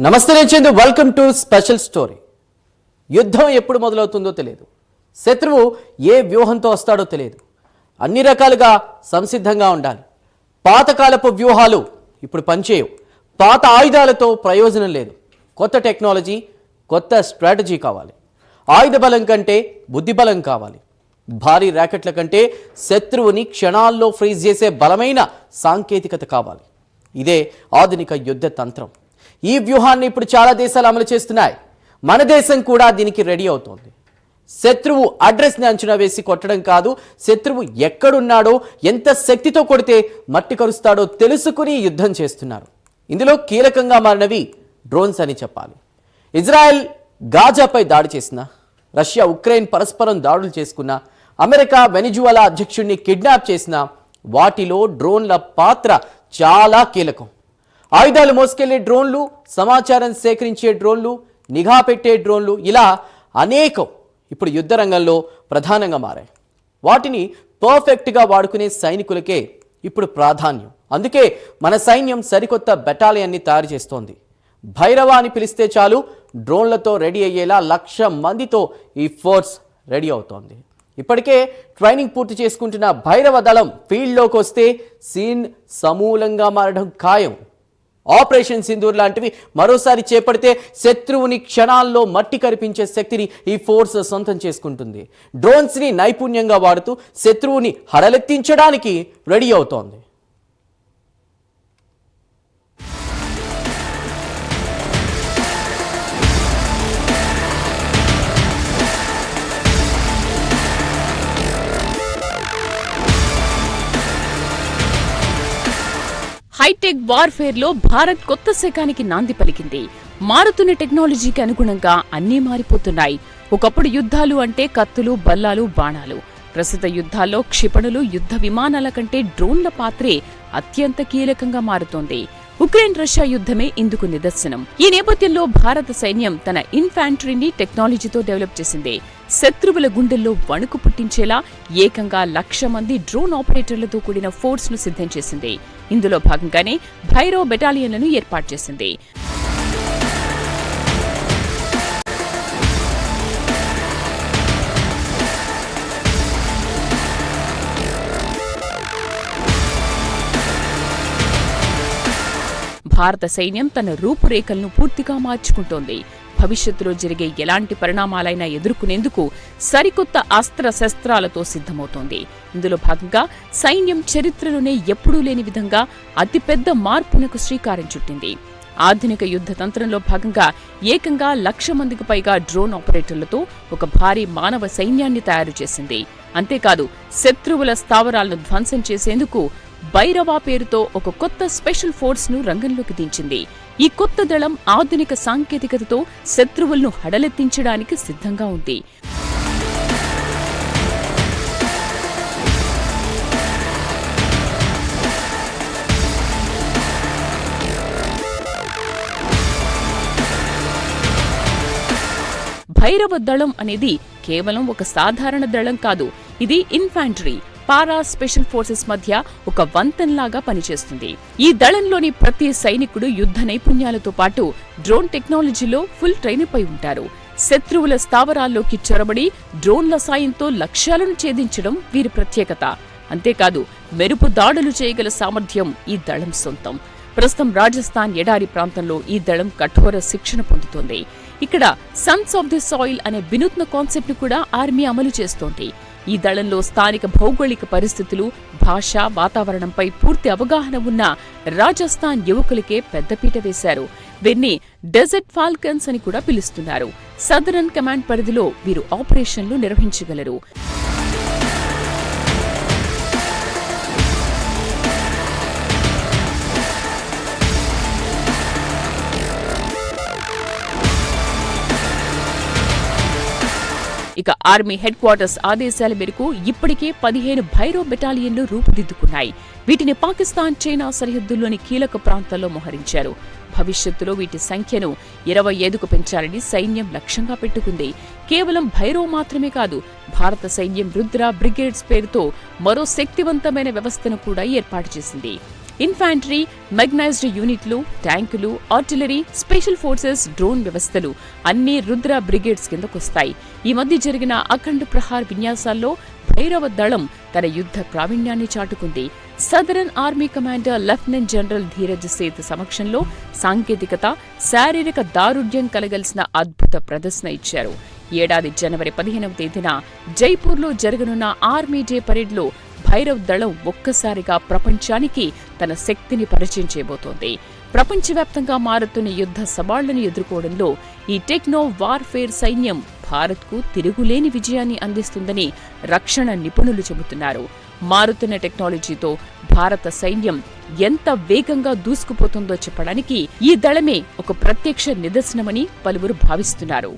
నమస్తే నేను Chandu, welcome to special story. యుద్ధం ఎప్పుడు మొదలవుతుందో తెలియదు, శత్రువు ఏ వ్యూహంతో వస్తాడో తెలియదు. అన్ని రకాలుగా సంసిద్ధంగా ఉండాలి. పాతకాలపు వ్యూహాలు ఇప్పుడు పనిచేయవు. పాత ఆయుధాలతో ప్రయోజనం లేదు. కొత్త టెక్నాలజీ, కొత్త స్ట్రాటజీ కావాలి. ఆయుధ బలం కంటే బుద్ధి బలం కావాలి. భారీ ర్యాకెట్ల కంటే శత్రువుని క్షణాల్లో ఫ్రీజ్ చేసే బలమైన సాంకేతికత కావాలి. ఇదే ఆధునిక యుద్ధ తంత్రం. ఈ వ్యూహాన్ని ఇప్పుడు చాలా దేశాలు అమలు చేస్తున్నాయి. మన దేశం కూడా దీనికి రెడీ అవుతోంది. శత్రువు అడ్రస్ని అంచనా వేసి కొట్టడం కాదు, శత్రువు ఎక్కడున్నాడో, ఎంత శక్తితో కొడితే మట్టి కరుస్తాడో తెలుసుకుని యుద్ధం చేస్తున్నారు. ఇందులో కీలకంగా మారినవి డ్రోన్స్ అని చెప్పాలి. ఇజ్రాయెల్ గాజాపై దాడి చేసిన, రష్యా ఉక్రెయిన్ పరస్పరం దాడులు చేసుకున్న, అమెరికా వెనిజువలా అధ్యక్షుడిని కిడ్నాప్ చేసిన, వాటిలో డ్రోన్ల పాత్ర చాలా కీలకం. ఆయుధాలు మోసుకెళ్లే డ్రోన్లు, సమాచారం సేకరించే డ్రోన్లు, నిఘా పెట్టే డ్రోన్లు, ఇలా అనేకం ఇప్పుడు యుద్ధ రంగంలో ప్రధానంగా మారాయి. వాటిని పర్ఫెక్ట్గా వాడుకునే సైనికులకే ఇప్పుడు ప్రాధాన్యం. అందుకే మన సైన్యం సరికొత్త బెటాలియన్ని తయారు చేస్తోంది. భైరవ అని పిలిస్తే చాలు, డ్రోన్లతో రెడీ అయ్యేలా 1,00,000 మందితో ఈ ఫోర్స్ రెడీ అవుతోంది. ఇప్పటికే ట్రైనింగ్ పూర్తి చేసుకుంటున్న భైరవ దళం ఫీల్డ్లోకి వస్తే సీన్ సమూలంగా మారడం ఖాయం. ఆపరేషన్ సింధూర్ లాంటివి మరోసారి చేపడితే శత్రువుని క్షణాల్లో మట్టి కరిపించే శక్తిని ఈ ఫోర్స్ సొంతం చేసుకుంటుంది. డ్రోన్స్ని నైపుణ్యంగా వాడుతూ శత్రువుని హడలెత్తించడానికి రెడీ అవుతోంది. హైటెక్ వార్ఫేర్ లో భారత్ కొత్త శకానికి నాంది పలికింది. మారుతున్న టెక్నాలజీకి అనుగుణంగా అన్నీ మారిపోతున్నాయి. ఒకప్పుడు యుద్ధాలు అంటే కత్తులు, బల్లాలు, బాణాలు. ప్రస్తుత యుద్ధాల్లో క్షిపణులు, యుద్ధ విమానాల కంటే డ్రోన్ల పాత్రే అత్యంత కీలకంగా మారుతోంది. ఉక్రెయిన్ రష్యా యుద్ధమే ఇందుకు నిదర్శనం. ఈ నేపథ్యంలో భారత సైన్యం తన ఇన్ఫాంట్రీని టెక్నాలజీతో డెవలప్ చేసింది. శత్రువుల గుండెల్లో వణుకు పుట్టించేలా ఏకంగా 1,00,000 మంది డ్రోన్ ఆపరేటర్లతో కూడిన ఫోర్స్ ను సిద్ధం చేసింది. ఇందులో భాగంగానే భైరవ్ బెటాలియన్లను ఏర్పాటు చేసింది. భారత సైన్యం తన రూపురేఖలను పూర్తిగా మార్చుకుంటోంది. భవిష్యత్తులో జరిగే ఎలాంటి పరిణామాలైనా ఎదుర్కొనేందుకు సరికొత్త అస్త్ర శస్త్రాలతో సిద్ధమవుతోంది. ఇందులో భాగంగా సైన్యం చరిత్రలోనే ఎప్పుడూ లేని విధంగా అతిపెద్ద మార్పునకు శ్రీకారం చుట్టింది. ఆధునిక యుద్ధ తంత్రంలో భాగంగా ఏకంగా 1,00,000 మందికి పైగా డ్రోన్ ఆపరేటర్లతో ఒక భారీ మానవ సైన్యాన్ని తయారు చేసింది. అంతేకాదు, శత్రువుల స్థావరాలను ధ్వంసం చేసేందుకు భైరవ పేరుతో ఒక కొత్త స్పెషల్ ఫోర్స్ ను రంగంలోకి దించింది. ఈ కొత్త దళం ఆధునిక సాంకేతికతతో శత్రువులను హడలెత్తించడానికి సిద్ధంగా ఉంది. భైరవ దళం అనేది కేవలం ఒక సాధారణ దళం కాదు. ఇది ఇన్ఫాంట్రీ, పారా స్పెషల్ ఫోర్సెస్ మధ్య ఒక వంతెనలాగా పనిచేస్తుంది. ఈ దళంలోని ప్రతి సైనికుడు యుద్ధ నైపుణ్యాలతో పాటు డ్రోన్ టెక్నాలజీలో ఫుల్ ట్రైనప్ అయి ఉంటారు. శత్రువుల స్థావరాల్లోకి చొరబడి డ్రోన్ల సాయంతో లక్ష్యాలను ఛేదించడం వీరి ప్రత్యేకత. అంతేకాదు, మెరుపు దాడులు చేయగల సామర్థ్యం ఈ దళం సొంతం. ప్రస్తుతం రాజస్థాన్ ఎడారి ప్రాంతంలో ఈ దళం కఠోర శిక్షణ పొందుతోంది. ఇక్కడ సన్స్ ఆఫ్ ది సాయిల్ అనే వినూత్న కాన్సెప్ట్ ను కూడా ఆర్మీ అమలు చేస్తోంది. ఈ దళంలో స్థానిక భౌగోళిక పరిస్థితులు, భాష, వాతావరణంపై పూర్తి అవగాహన ఉన్న రాజస్థాన్ యువకులకే పెద్దపీట వేశారు. వీరిని డెజర్ట్ ఫాల్కన్స్ అని కూడా పిలుస్తున్నారు. సదరన్ కమాండ్ పరిధిలో వీరు ఆపరేషన్లు నిర్వహించగలరు. ఇక ఆర్మీ హెడ్ క్వార్టర్స్ ఆదేశాల మేరకు ఇప్పటికే 15 భైరవ్ బెటాలియన్లు రూపుదిద్దుకున్నాయి. వీటిని పాకిస్తాన్, చైనా సరిహద్దుల్లోని కీలక ప్రాంతాల్లో మోహరించారు. భవిష్యత్తులో వీటి సంఖ్యను 25కు పెంచాలని సైన్యం లక్ష్యంగా పెట్టుకుంది. కేవలం భైరవ్ మాత్రమే కాదు, భారత సైన్యం రుద్ర బ్రిగేడ్స్ పేరుతో మరో శక్తివంతమైన వ్యవస్థను కూడా ఏర్పాటు చేసింది. ఇన్ఫాంట్రీ, మెగ్నైజ్డ్ యూనిట్లు, ట్యాంకులు, ఆర్టిలరీ, స్పెషల్ ఫోర్సెస్, డ్రోన్ వ్యవస్థలు అన్ని రుద్ర బ్రిగేడ్స్ కిందకొస్తాయి. ఈ మధ్య జరిగిన అఖండ్ ప్రహార్ విన్యాసాల్లో భైరవ దళం తన యుద్ధ ప్రావీణ్యాన్ని చాటుకుంది. Southern army commander lieutenant general Dheeraj Seth సమక్షంలో సాంకేతికత, శారీరక దారుఢ్యం కలగలిసిన అద్భుత ప్రదర్శన ఇచ్చారు. ఏడాది జనవరి 15వ తేదీన జైపూర్లో జరగనున్న ఆర్మీ డే పరేడ్లో భైరవ్ దళం ఒక్కసారిగా ప్రపంచానికి తన శక్తిని పరిచయం చేయబోతోంది. ప్రపంచవ్యాప్తంగా మారుతున్న యుద్ధ సవాళ్లను ఎదుర్కోవడంలో ఈ టెక్నో వార్ఫేర్ సైన్యం భారత్కు తిరుగులేని విజయాన్ని అందిస్తుందని రక్షణ నిపుణులు చెబుతున్నారు. మారుతున్న టెక్నాలజీతో భారత సైన్యం ఎంత వేగంగా దూసుకుపోతుందో చెప్పడానికి ఈ దళమే ఒక ప్రత్యక్ష నిదర్శనమని పలువురు భావిస్తున్నారు.